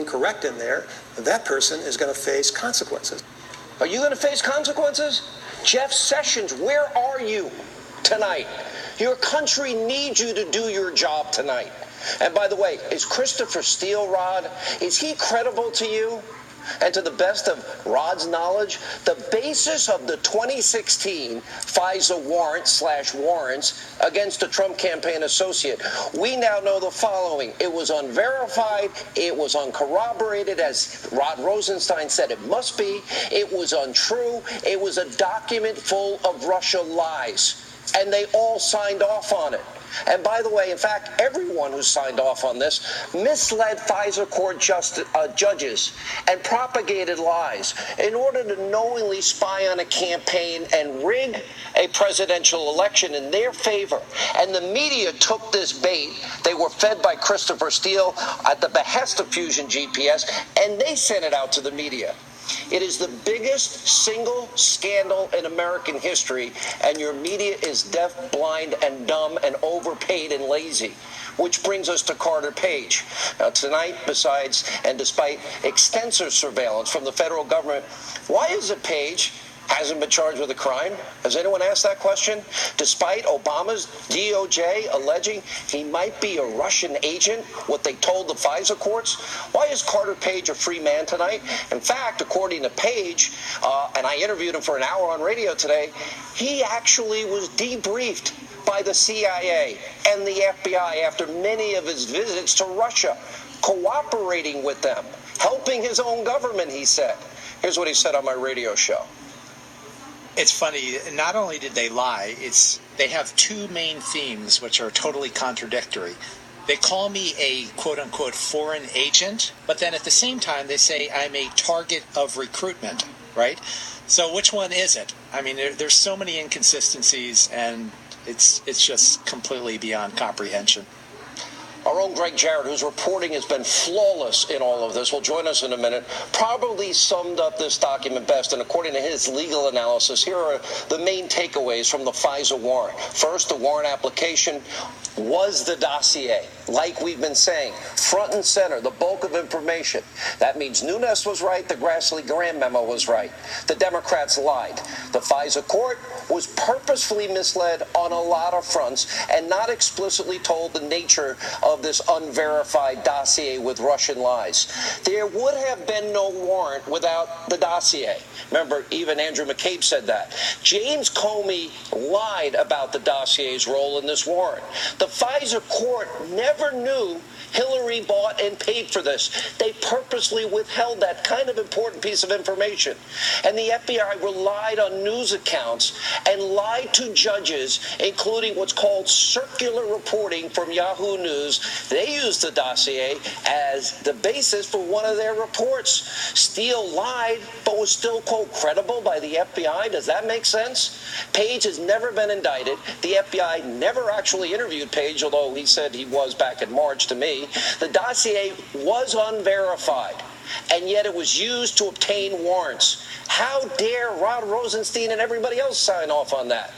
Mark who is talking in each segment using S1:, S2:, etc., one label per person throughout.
S1: incorrect in there, that person is going to face consequences.
S2: Are you going to face consequences? Jeff Sessions, where are you tonight? Your country needs you to do your job tonight. And by the way, is Christopher Steele, Rod, is he credible to you? And to the best of Rod's knowledge, the basis of the 2016 FISA warrants against a Trump campaign associate, we now know the following. It was unverified. It was uncorroborated, as Rod Rosenstein said it must be. It was untrue. It was a document full of Russia lies. And they all signed off on it. And by the way, in fact, everyone who signed off on this misled FISA court judges and propagated lies in order to knowingly spy on a campaign and rig a presidential election in their favor. And the media took this bait. They were fed by Christopher Steele at the behest of Fusion GPS, and they sent it out to the media. It is the biggest single scandal in American history, and your media is deaf, blind, and dumb, and overpaid and lazy. Which brings us to Carter Page. Now, tonight, besides and despite extensive surveillance from the federal government, why is it Page hasn't been charged with a crime? Has anyone asked that question? Despite Obama's DOJ alleging he might be a Russian agent, what they told the FISA courts, why is Carter Page a free man tonight? In fact, according to Page, and I interviewed him for an hour on radio today, he actually was debriefed by the CIA and the FBI after many of his visits to Russia, cooperating with them, helping his own government, he said. Here's what he said on my radio show.
S3: It's funny, not only did they lie, they have two main themes which are totally contradictory. They call me a quote-unquote foreign agent, but then at the same time they say I'm a target of recruitment, right? So which one is it? I mean, there's so many inconsistencies, and it's just completely beyond comprehension.
S2: Our own Greg Jarrett, whose reporting has been flawless in all of this, will join us in a minute, probably summed up this document best. And according to his legal analysis, here are the main takeaways from the FISA warrant. First, the warrant application was the dossier, like we've been saying, front and center, the bulk of information. That means Nunes was right, the Grassley-Graham memo was right. The Democrats lied. The FISA court was purposefully misled on a lot of fronts and not explicitly told the nature of this unverified dossier with Russian lies. There would have been no warrant without the dossier. Remember, even Andrew McCabe said that. James Comey lied about the dossier's role in this warrant. The FISA court never knew Hillary bought and paid for this. They purposely withheld that kind of important piece of information. And the FBI relied on news accounts and lied to judges, including what's called circular reporting from Yahoo News. They used the dossier as the basis for one of their reports. Steele lied, but was still, quote, credible by the FBI. Does that make sense? Page has never been indicted. The FBI never actually interviewed Page, although he said he was back in March to me. The dossier was unverified, and yet it was used to obtain warrants. How dare Rod Rosenstein and everybody else sign off on that?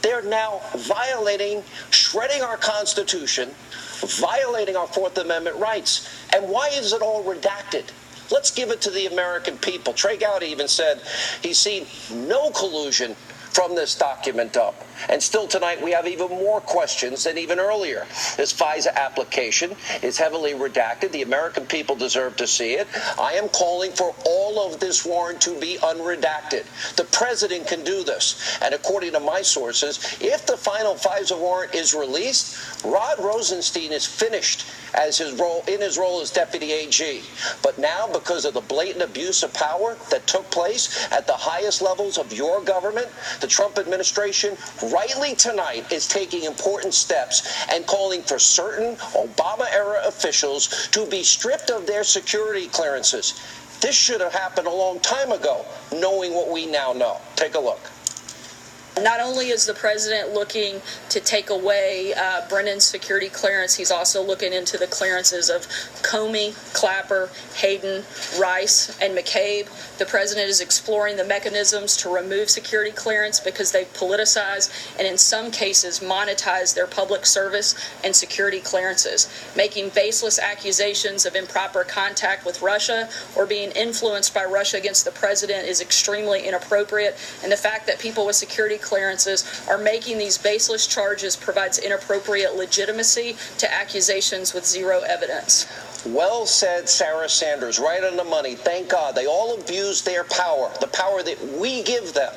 S2: They're now violating, shredding our Constitution, violating our Fourth Amendment rights. And why is it all redacted? Let's give it to the American people. Trey Gowdy even said he's seen no collusion from this document up. And still tonight, we have even more questions than even earlier. This FISA application is heavily redacted. The American people deserve to see it. I am calling for all of this warrant to be unredacted. The president can do this. And according to my sources, if the final FISA warrant is released, Rod Rosenstein is finished as his role as deputy AG. But now, because of the blatant abuse of power that took place at the highest levels of your government, the Trump administration rightly tonight is taking important steps and calling for certain Obama-era officials to be stripped of their security clearances. This should have happened a long time ago, knowing what we now know. Take a look.
S4: Not only is the president looking to take away Brennan's security clearance, he's also looking into the clearances of Comey, Clapper, Hayden, Rice, and McCabe. The president is exploring the mechanisms to remove security clearance because they've politicized and in some cases monetized their public service and security clearances. Making baseless accusations of improper contact with Russia or being influenced by Russia against the president is extremely inappropriate, and the fact that people with security clearances are making these baseless charges provides inappropriate legitimacy to accusations with zero evidence.
S2: Well said, Sarah Sanders. Right on the money. Thank God. They all abuse their power, the power that we give them.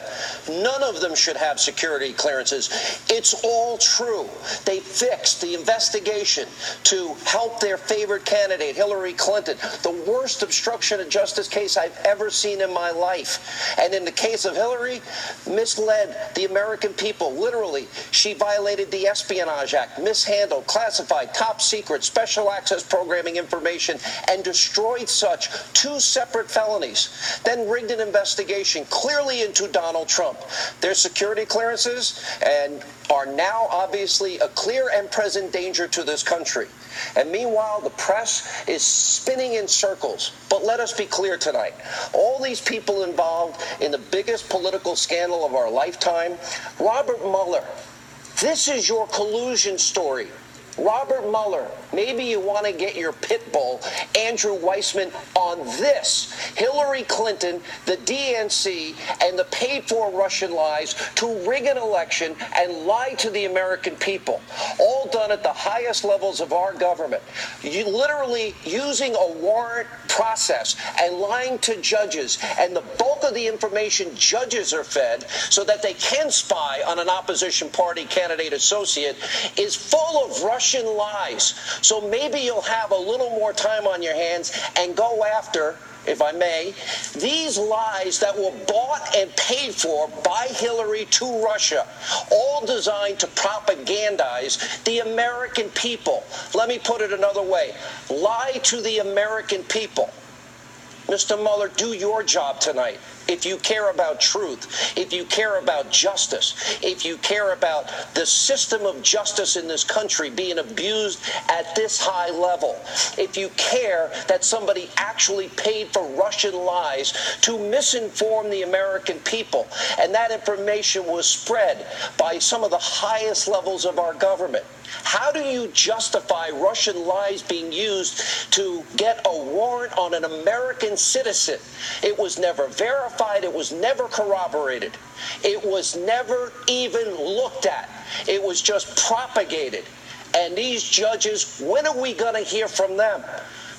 S2: None of them should have security clearances. It's all true. They fixed the investigation to help their favorite candidate, Hillary Clinton, the worst obstruction of justice case I've ever seen in my life. And in the case of Hillary, misled the American people. Literally, she violated the Espionage Act, mishandled, classified, top secret, special access programming information, and destroyed such 2 separate felonies, then rigged an investigation clearly into Donald Trump. Their security clearances and are now obviously a clear and present danger to this country. And meanwhile, the press is spinning in circles. But let us be clear tonight. All these people involved in the biggest political scandal of our lifetime, Robert Mueller, this is your collusion story. Robert Mueller, maybe you want to get your pit bull, Andrew Weissman, on this. Hillary Clinton, the DNC, and the paid-for Russian lies to rig an election and lie to the American people, all done at the highest levels of our government. You literally using a warrant process and lying to judges, and the bulk of the information judges are fed so that they can spy on an opposition party candidate associate is full of Russian lies. So maybe you'll have a little more time on your hands and go after, if I may, these lies that were bought and paid for by Hillary to Russia, all designed to propagandize the American people. Let me put it another way. Lie to the American people. Mr. Mueller, do your job tonight. If you care about truth, if you care about justice, if you care about the system of justice in this country being abused at this high level, if you care that somebody actually paid for Russian lies to misinform the American people, and that information was spread by some of the highest levels of our government, how do you justify Russian lies being used to get a warrant on an American citizen? It was never verified. It was never corroborated. It was never even looked at. It was just propagated. And these judges, when are we going to hear from them?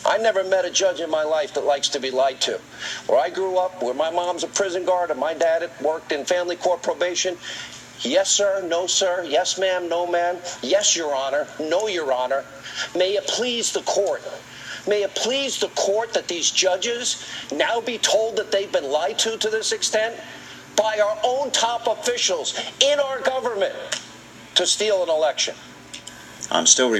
S2: I never met a judge in my life that likes to be lied to. Where I grew up, where my mom's a prison guard and my dad worked in family court probation, yes, sir, no, sir, yes, ma'am, no, ma'am, yes, Your Honor, no, Your Honor. May it please the court. May it please the court that these judges now be told that they've been lied to this extent by our own top officials in our government to steal an election.
S5: I'm still